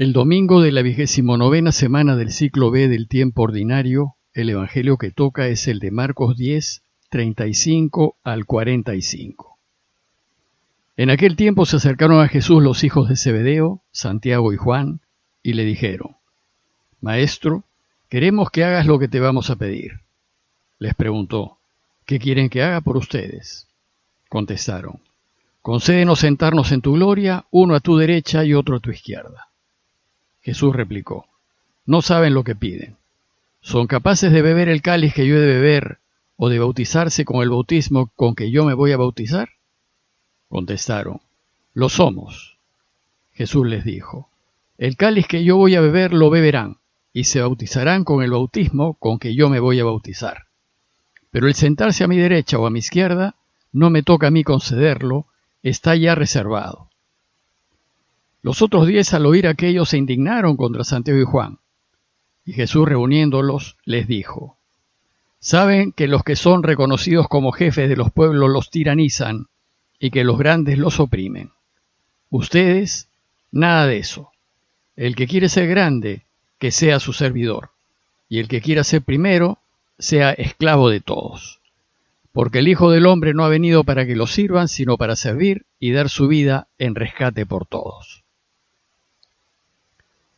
El domingo de la 29ª semana del ciclo B del tiempo ordinario, el evangelio que toca es el de Marcos 10, 35 al 45. En aquel tiempo se acercaron a Jesús los hijos de Zebedeo, Santiago y Juan, y le dijeron: Maestro, queremos que hagas lo que te vamos a pedir. Les preguntó: ¿Qué quieren que haga por ustedes? Contestaron: Concédenos sentarnos en tu gloria, uno a tu derecha y otro a tu izquierda. Jesús replicó: No saben lo que piden. ¿Son capaces de beber el cáliz que yo he de beber, o de bautizarse con el bautismo con que yo me voy a bautizar? Contestaron: Lo somos. Jesús les dijo: El cáliz que yo voy a beber lo beberán, y se bautizarán con el bautismo con que yo me voy a bautizar. Pero el sentarse a mi derecha o a mi izquierda no me toca a mí concederlo, está ya reservado. Los otros 10 al oír aquello se indignaron contra Santiago y Juan. Y Jesús, reuniéndolos, les dijo: Saben que los que son reconocidos como jefes de los pueblos los tiranizan y que los grandes los oprimen. Ustedes, nada de eso. El que quiere ser grande, que sea su servidor, y el que quiera ser primero, sea esclavo de todos. Porque el Hijo del Hombre no ha venido para que lo sirvan, sino para servir y dar su vida en rescate por todos.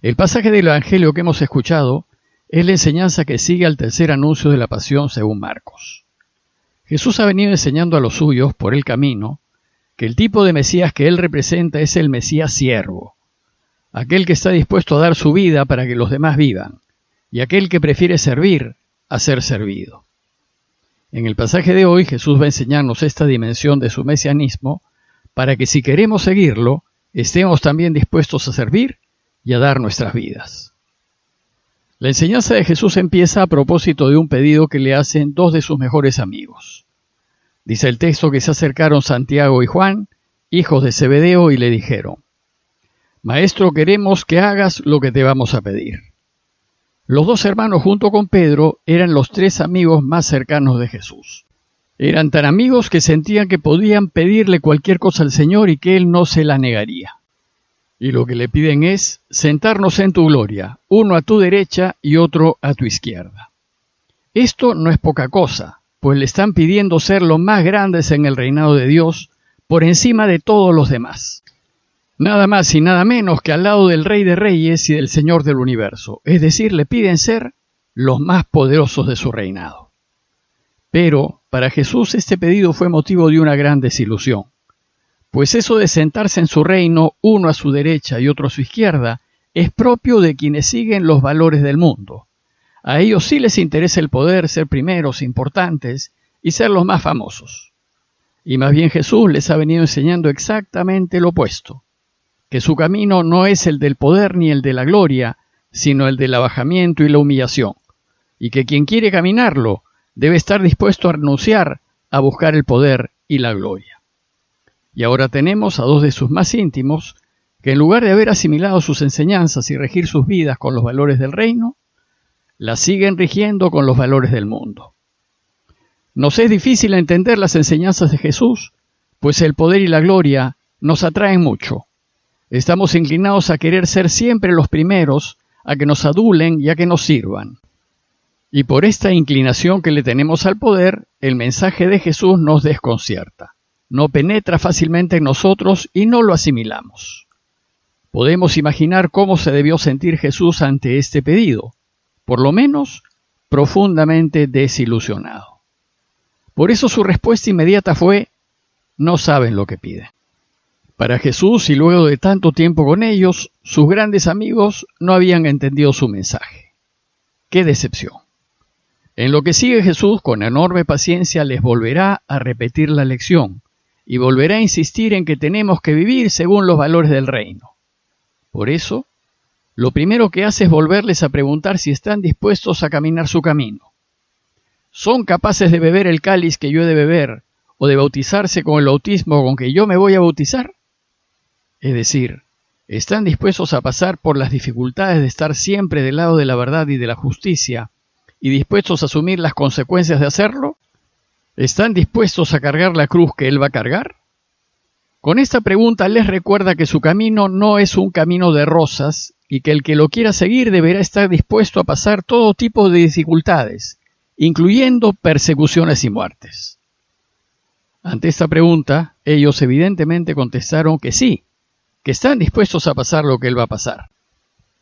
El pasaje del Evangelio que hemos escuchado es la enseñanza que sigue al tercer anuncio de la pasión según Marcos. Jesús ha venido enseñando a los suyos por el camino que el tipo de Mesías que él representa es el Mesías siervo, aquel que está dispuesto a dar su vida para que los demás vivan, y aquel que prefiere servir a ser servido. En el pasaje de hoy Jesús va a enseñarnos esta dimensión de su mesianismo para que si queremos seguirlo, estemos también dispuestos a servir y a dar nuestras vidas. La enseñanza de Jesús empieza a propósito de un pedido que le hacen 2 de sus mejores amigos. Dice el texto que se acercaron Santiago y Juan, hijos de Zebedeo, y le dijeron: Maestro, queremos que hagas lo que te vamos a pedir. Los 2 hermanos junto con Pedro eran los 3 amigos más cercanos de Jesús. Eran tan amigos que sentían que podían pedirle cualquier cosa al Señor y que Él no se la negaría. Y lo que le piden es sentarnos en tu gloria, uno a tu derecha y otro a tu izquierda. Esto no es poca cosa, pues le están pidiendo ser los más grandes en el reinado de Dios, por encima de todos los demás. Nada más y nada menos que al lado del Rey de Reyes y del Señor del Universo, es decir, le piden ser los más poderosos de su reinado. Pero para Jesús este pedido fue motivo de una gran desilusión. Pues eso de sentarse en su reino, uno a su derecha y otro a su izquierda, es propio de quienes siguen los valores del mundo. A ellos sí les interesa el poder, ser primeros, importantes y ser los más famosos. Y más bien Jesús les ha venido enseñando exactamente lo opuesto, que su camino no es el del poder ni el de la gloria, sino el del abajamiento y la humillación, y que quien quiere caminarlo debe estar dispuesto a renunciar a buscar el poder y la gloria. Y ahora tenemos a 2 de sus más íntimos que, en lugar de haber asimilado sus enseñanzas y regir sus vidas con los valores del reino, las siguen rigiendo con los valores del mundo. Nos es difícil entender las enseñanzas de Jesús, pues el poder y la gloria nos atraen mucho. Estamos inclinados a querer ser siempre los primeros, a que nos adulen y a que nos sirvan. Y por esta inclinación que le tenemos al poder, el mensaje de Jesús nos desconcierta. No penetra fácilmente en nosotros y no lo asimilamos. Podemos imaginar cómo se debió sentir Jesús ante este pedido, por lo menos profundamente desilusionado. Por eso su respuesta inmediata fue: no saben lo que piden. Para Jesús, y luego de tanto tiempo con ellos, sus grandes amigos no habían entendido su mensaje. ¡Qué decepción! En lo que sigue Jesús, con enorme paciencia, les volverá a repetir la lección y volverá a insistir en que tenemos que vivir según los valores del reino. Por eso, lo primero que hace es volverles a preguntar si están dispuestos a caminar su camino. ¿Son capaces de beber el cáliz que yo he de beber, o de bautizarse con el bautismo con que yo me voy a bautizar? Es decir, ¿están dispuestos a pasar por las dificultades de estar siempre del lado de la verdad y de la justicia, y dispuestos a asumir las consecuencias de hacerlo? ¿Están dispuestos a cargar la cruz que Él va a cargar? Con esta pregunta les recuerda que su camino no es un camino de rosas y que el que lo quiera seguir deberá estar dispuesto a pasar todo tipo de dificultades, incluyendo persecuciones y muertes. Ante esta pregunta, ellos evidentemente contestaron que sí, que están dispuestos a pasar lo que él va a pasar.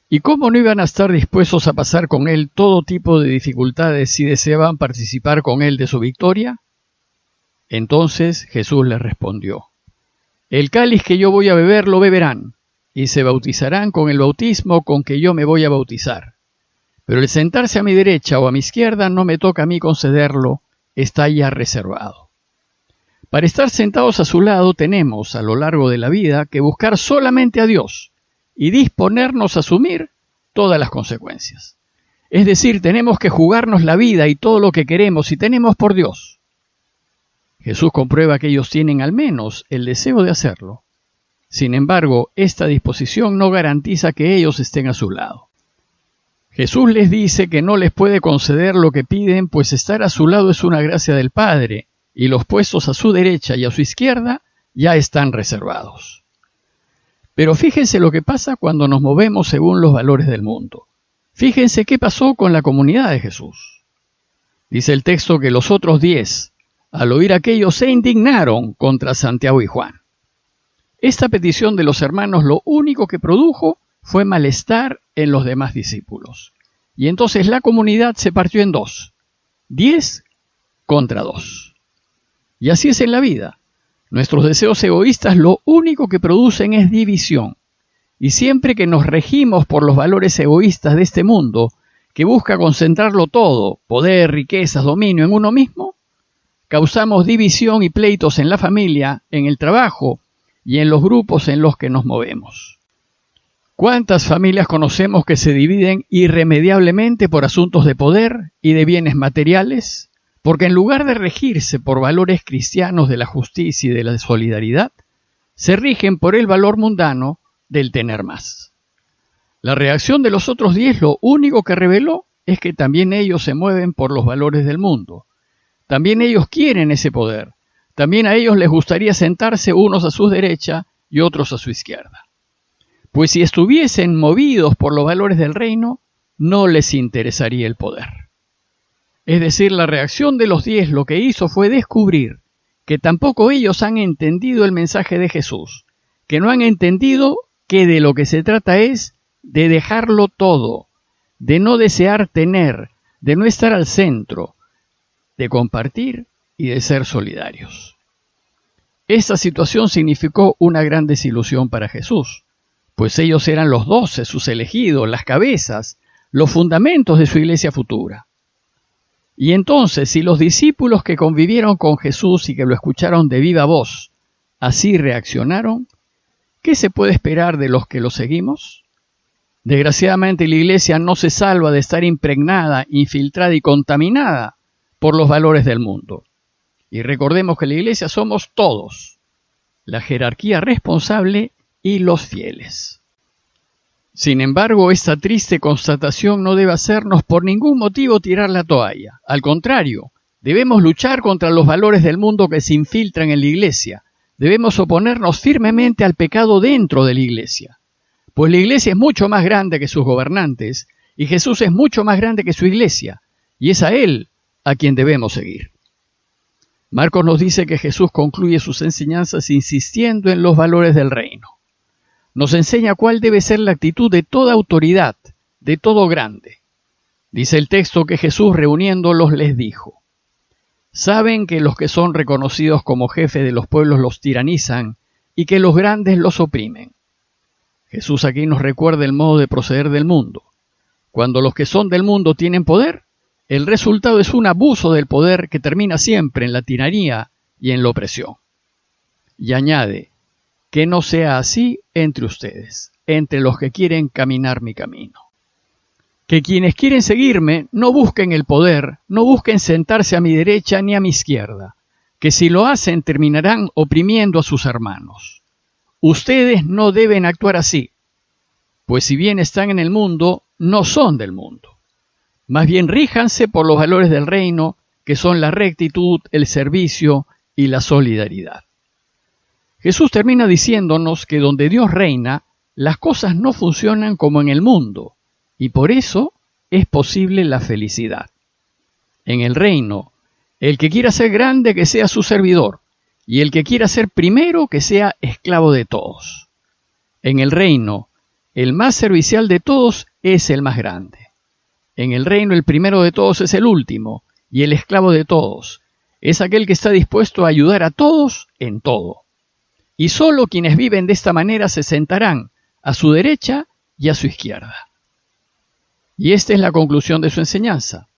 ¿Y cómo no iban a estar dispuestos a pasar con él todo tipo de dificultades si deseaban participar con él de su victoria? Entonces Jesús les respondió: el cáliz que yo voy a beber lo beberán, y se bautizarán con el bautismo con que yo me voy a bautizar. Pero el sentarse a mi derecha o a mi izquierda no me toca a mí concederlo, está ya reservado. Para estar sentados a su lado tenemos, a lo largo de la vida, que buscar solamente a Dios y disponernos a asumir todas las consecuencias. Es decir, tenemos que jugarnos la vida y todo lo que queremos y tenemos por Dios. Jesús comprueba que ellos tienen al menos el deseo de hacerlo. Sin embargo, esta disposición no garantiza que ellos estén a su lado. Jesús les dice que no les puede conceder lo que piden, pues estar a su lado es una gracia del Padre, y los puestos a su derecha y a su izquierda ya están reservados. Pero fíjense lo que pasa cuando nos movemos según los valores del mundo. Fíjense qué pasó con la comunidad de Jesús. Dice el texto que los otros 10, al oír aquello, se indignaron contra Santiago y Juan. Esta petición de los hermanos lo único que produjo fue malestar en los demás discípulos. Y entonces la comunidad se partió en dos, 10 contra 2. Y así es en la vida. Nuestros deseos egoístas lo único que producen es división. Y siempre que nos regimos por los valores egoístas de este mundo, que busca concentrarlo todo, poder, riquezas, dominio en uno mismo, causamos división y pleitos en la familia, en el trabajo y en los grupos en los que nos movemos. ¿Cuántas familias conocemos que se dividen irremediablemente por asuntos de poder y de bienes materiales? Porque en lugar de regirse por valores cristianos de la justicia y de la solidaridad, se rigen por el valor mundano del tener más. La reacción de los otros 10 lo único que reveló es que también ellos se mueven por los valores del mundo. También ellos quieren ese poder. También a ellos les gustaría sentarse unos a su derecha y otros a su izquierda. Pues si estuviesen movidos por los valores del reino, no les interesaría el poder. Es decir, la reacción de los 10 lo que hizo fue descubrir que tampoco ellos han entendido el mensaje de Jesús, que no han entendido que de lo que se trata es de dejarlo todo, de no desear tener, de no estar al centro, de compartir y de ser solidarios. Esta situación significó una gran desilusión para Jesús, pues ellos eran los 12, sus elegidos, las cabezas, los fundamentos de su iglesia futura. Y entonces, si los discípulos que convivieron con Jesús y que lo escucharon de viva voz, así reaccionaron, ¿qué se puede esperar de los que lo seguimos? Desgraciadamente, la iglesia no se salva de estar impregnada, infiltrada y contaminada por los valores del mundo. Y recordemos que la iglesia somos todos, la jerarquía responsable y los fieles. Sin embargo, esta triste constatación no debe hacernos por ningún motivo tirar la toalla. Al contrario, debemos luchar contra los valores del mundo que se infiltran en la iglesia. Debemos oponernos firmemente al pecado dentro de la iglesia. Pues la iglesia es mucho más grande que sus gobernantes y Jesús es mucho más grande que su iglesia. Y es a Él a quien debemos seguir. Marcos nos dice que Jesús concluye sus enseñanzas insistiendo en los valores del reino. Nos enseña cuál debe ser la actitud de toda autoridad, de todo grande. Dice el texto que Jesús, reuniéndolos, les dijo: saben que los que son reconocidos como jefes de los pueblos los tiranizan y que los grandes los oprimen. Jesús aquí nos recuerda el modo de proceder del mundo. Cuando los que son del mundo tienen poder, el resultado es un abuso del poder que termina siempre en la tiranía y en la opresión. Y añade: que no sea así entre ustedes, entre los que quieren caminar mi camino. Que quienes quieren seguirme no busquen el poder, no busquen sentarse a mi derecha ni a mi izquierda, que si lo hacen terminarán oprimiendo a sus hermanos. Ustedes no deben actuar así, pues si bien están en el mundo, no son del mundo. Más bien ríjanse por los valores del reino, que son la rectitud, el servicio y la solidaridad. Jesús termina diciéndonos que donde Dios reina, las cosas no funcionan como en el mundo, y por eso es posible la felicidad. En el reino, el que quiera ser grande, que sea su servidor, y el que quiera ser primero, que sea esclavo de todos. En el reino, el más servicial de todos es el más grande. En el reino, el primero de todos es el último, y el esclavo de todos es aquel que está dispuesto a ayudar a todos en todo. Y solo quienes viven de esta manera se sentarán a su derecha y a su izquierda. Y esta es la conclusión de su enseñanza.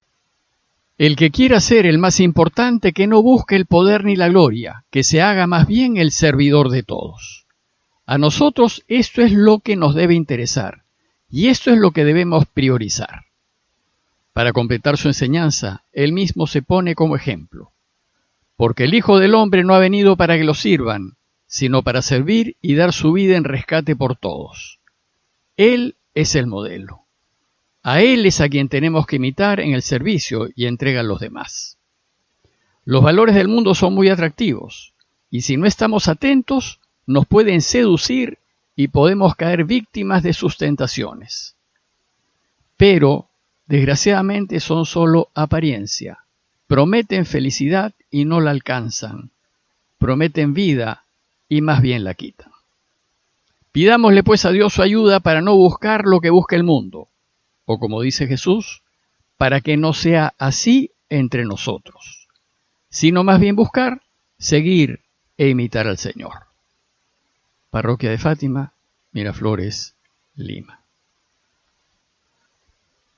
El que quiera ser el más importante, que no busque el poder ni la gloria, que se haga más bien el servidor de todos. A nosotros esto es lo que nos debe interesar, y esto es lo que debemos priorizar. Para completar su enseñanza, él mismo se pone como ejemplo. Porque el Hijo del Hombre no ha venido para que lo sirvan, sino para servir y dar su vida en rescate por todos. Él es el modelo. A Él es a quien tenemos que imitar en el servicio y entrega a los demás. Los valores del mundo son muy atractivos, y si no estamos atentos, nos pueden seducir y podemos caer víctimas de sus tentaciones. Pero, desgraciadamente, son solo apariencia. Prometen felicidad y no la alcanzan. Prometen vida y más bien la quitan. Pidámosle pues a Dios su ayuda para no buscar lo que busca el mundo, o como dice Jesús, para que no sea así entre nosotros, sino más bien buscar, seguir e imitar al Señor. Parroquia de Fátima, Miraflores, Lima.